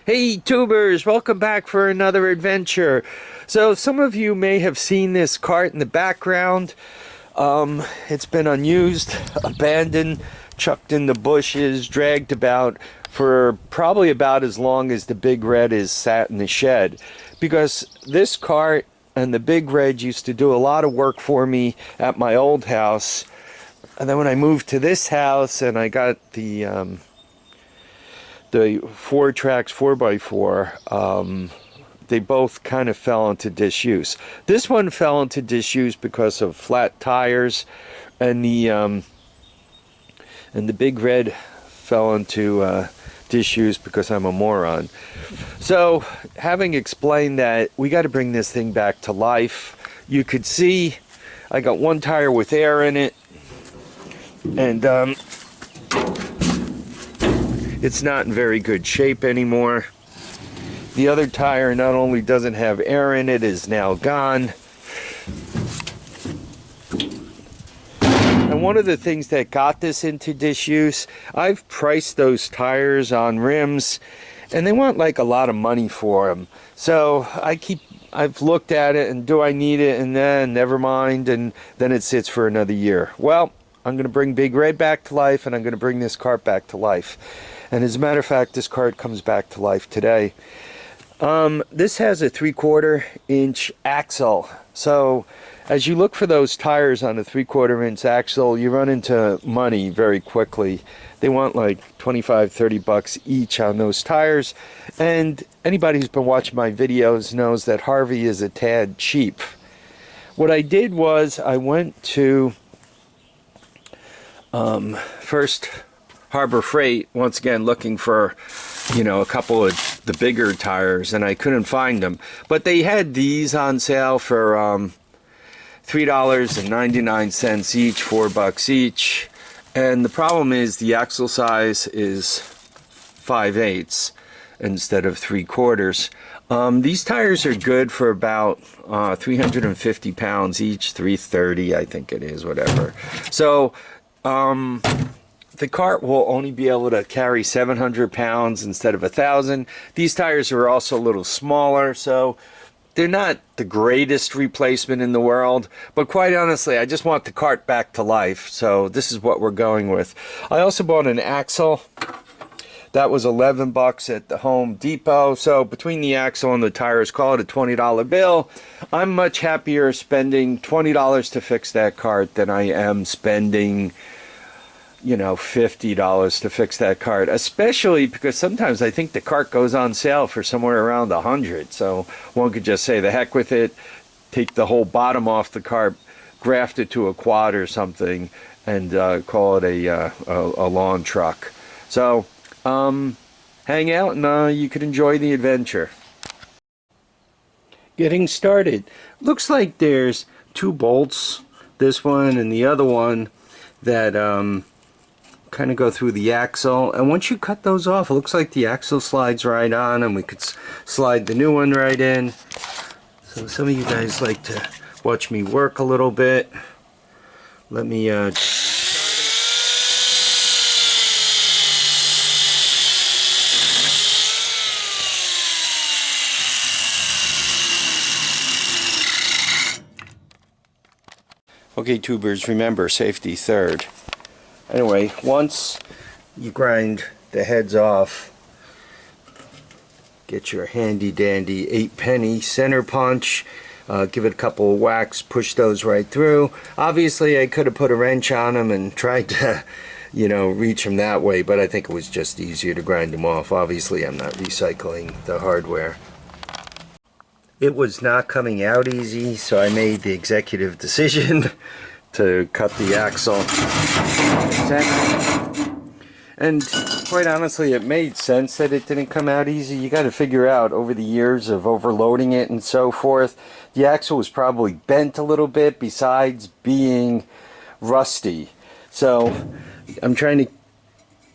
Hey tubers, welcome back for another adventure. So some of you may have seen this cart in the background. It's been unused, abandoned, chucked in the bushes, dragged about for probably about as long as the Big Red is sat in the shed. Because this cart and the Big Red used to do a lot of work for me at my old house. And then when I moved to this house and I got the 4-Trax 4x4, they both kind of fell into disuse. This one fell into disuse because of flat tires, and the Big Red fell into disuse because I'm a moron. So, having explained that, we got to bring this thing back to life. You could see I got one tire with air in it, and it's not in very good shape anymore. The other tire not only doesn't have air in it, is now gone. And one of the things that got this into disuse, I've priced those tires on rims, and they want like a lot of money for them. So I've looked at it, and do I need it? And then never mind, and then it sits for another year. Well, I'm going to bring Big Red back to life, and I'm going to bring this cart back to life. And as a matter of fact, this cart comes back to life today. This has a 3/4 inch axle. So as you look for those tires on a 3/4 inch axle, you run into money very quickly. They want like 25-30 bucks each on those tires. And anybody who's been watching my videos knows that Harvey is a tad cheap. What I did was I went to First Harbor Freight, once again looking for, a couple of the bigger tires, and I couldn't find them. But they had these on sale for $3.99 each, $4 each. And the problem is the axle size is 5/8 instead of 3/4. These tires are good for about 350 pounds each, 330 I think it is, whatever. So the cart will only be able to carry 700 pounds instead of 1,000. These tires are also a little smaller, so they're not the greatest replacement in the world. But quite honestly, I just want the cart back to life, so this is what we're going with. I also bought an axle. That was 11 bucks at the Home Depot. So between the axle and the tires, call it a $20 bill. I'm much happier spending $20 to fix that cart than I am spending $50 to fix that cart, especially because sometimes I think the cart goes on sale for somewhere around 100. So one could just say the heck with it, take the whole bottom off the cart, graft it to a quad or something, and call it a lawn truck. So hang out and you could enjoy the adventure. Getting started. Looks like there's 2 bolts, this one and the other one, that kind of go through the axle, and once you cut those off, it looks like the axle slides right on, and we could slide the new one right in. So some of you guys like to watch me work a little bit. Let me okay, tubers, remember, safety third. Anyway, once you grind the heads off, get your handy dandy 8-penny center punch, give it a couple of whacks, push those right through. Obviously I could have put a wrench on them and tried to reach them that way, but I think it was just easier to grind them off. Obviously I'm not recycling the hardware. It was not coming out easy, so I made the executive decision to cut the axle. And quite honestly, it made sense that it didn't come out easy. You got to figure out, over the years of overloading it and so forth, the axle was probably bent a little bit besides being rusty. So I'm trying to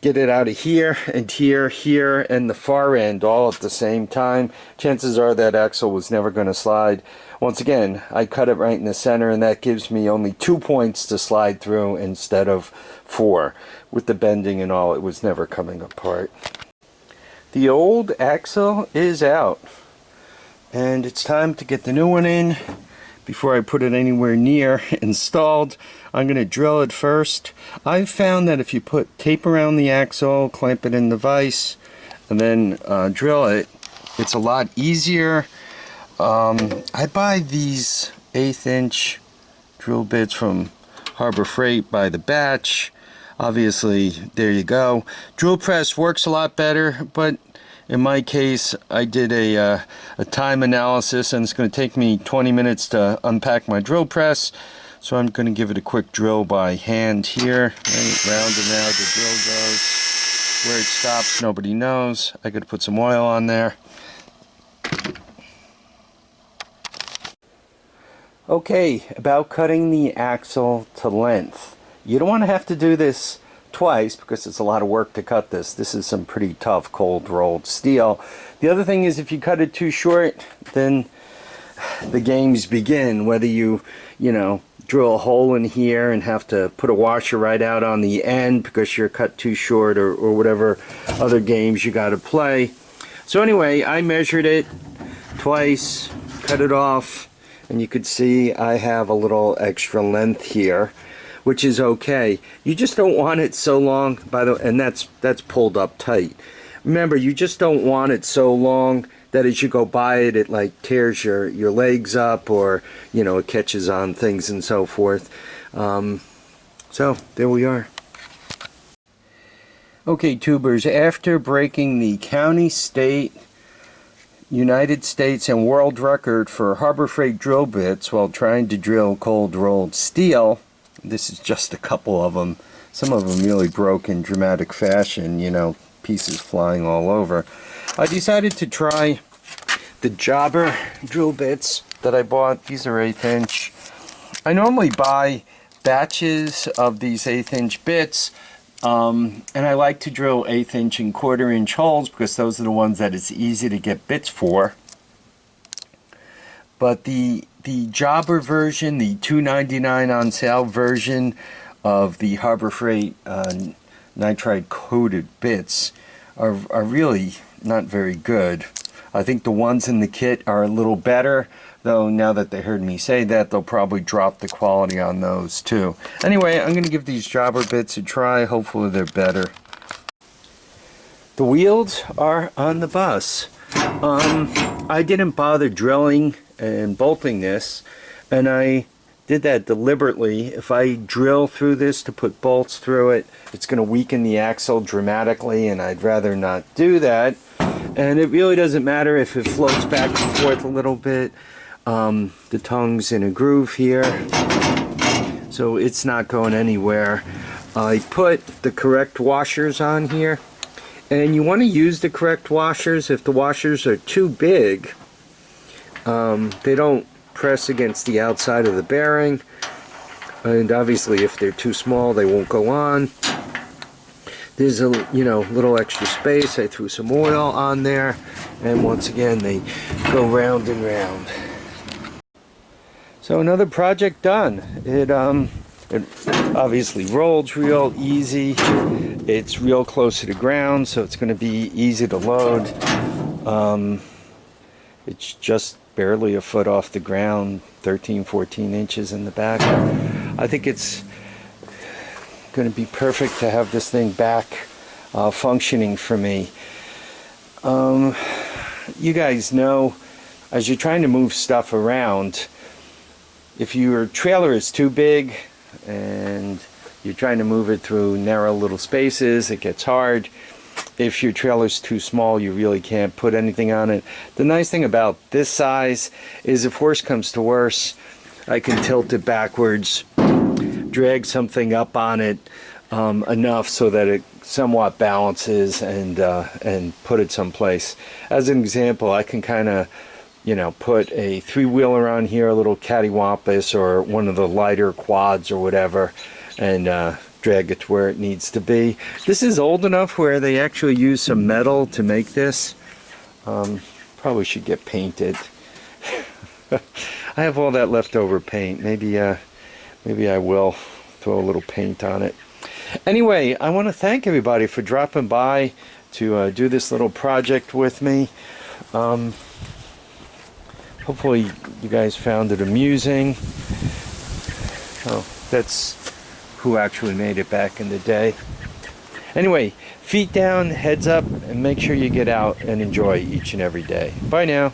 get it out of here and here, here, and the far end all at the same time. Chances are that axle was never going to slide. Once again, I cut it right in the center, and that gives me only 2 points to slide through instead of 4. With the bending and all, it was never coming apart. The old axle is out, and it's time to get the new one in. Before I put it anywhere near installed, I'm going to drill it first. I've found that if you put tape around the axle, clamp it in the vise, and then drill it, it's a lot easier. I buy these 1/8 inch drill bits from Harbor Freight by the batch. Obviously, there you go. Drill press works a lot better, but in my case, I did a time analysis, and it's going to take me 20 minutes to unpack my drill press. So I'm going to give it a quick drill by hand here. Right, round and round the drill goes. Where it stops, nobody knows. I got to put some oil on there. Okay, about cutting the axle to length. You don't want to have to do this twice because it's a lot of work to cut this. This is some pretty tough cold rolled steel. The other thing is, if you cut it too short, then the games begin. Whether you drill a hole in here and have to put a washer right out on the end because you're cut too short, or whatever other games you got to play. So anyway, I measured it twice, cut it off, and you could see I have a little extra length here, which is okay. You just don't want it so long, and that's pulled up tight. Remember, you just don't want it so long that as you go by it, it like tears your legs up, or it catches on things and so forth. So there we are. Okay, tubers, after breaking the county, state, United States, and world record for Harbor Freight drill bits while trying to drill cold rolled steel, this is just a couple of them. Some of them really broke in dramatic fashion, pieces flying all over. I decided to try the jobber drill bits that I bought. These are 1/8 inch. I normally buy batches of these 1/8 inch bits, and I like to drill 1/8 inch and 1/4 inch holes because those are the ones that it's easy to get bits for. But the jobber version, the $2.99 on sale version of the Harbor Freight nitride coated bits are really not very good. I think the ones in the kit are a little better, though now that they heard me say that, they'll probably drop the quality on those too. Anyway, I'm going to give these jobber bits a try. Hopefully they're better. The wheels are on the bus. I didn't bother drilling and bolting this, and I did that deliberately. If I drill through this to put bolts through it, it's going to weaken the axle dramatically, and I'd rather not do that. And it really doesn't matter if it floats back and forth a little bit. The tongue's in a groove here, so it's not going anywhere. I put the correct washers on here, and you want to use the correct washers. If the washers are too big, they don't press against the outside of the bearing, and obviously if they're too small, they won't go on. There's a little extra space. I threw some oil on there, and once again they go round and round. So another project done. It obviously rolls real easy. It's real close to the ground, so it's going to be easy to load. It's just barely a foot off the ground, 13-14 inches in the back. I think it's going to be perfect to have this thing back functioning for me. You guys know, as you're trying to move stuff around, if your trailer is too big and you're trying to move it through narrow little spaces, it gets hard. If your trailer's too small, you really can't put anything on it. The nice thing about this size is, if worse comes to worse, I can tilt it backwards, drag something up on it enough so that it somewhat balances, and put it someplace. As an example, I can kind of put a 3-wheeler on here, a little cattywampus, or one of the lighter quads or whatever, and drag it to where it needs to be. This is old enough where they actually use some metal to make this. Probably should get painted. I have all that leftover paint. Maybe I will throw a little paint on it. Anyway, I want to thank everybody for dropping by to do this little project with me. Hopefully you guys found it amusing. Oh, that's who actually made it back in the day. Anyway, feet down, heads up, and make sure you get out and enjoy each and every day. Bye now.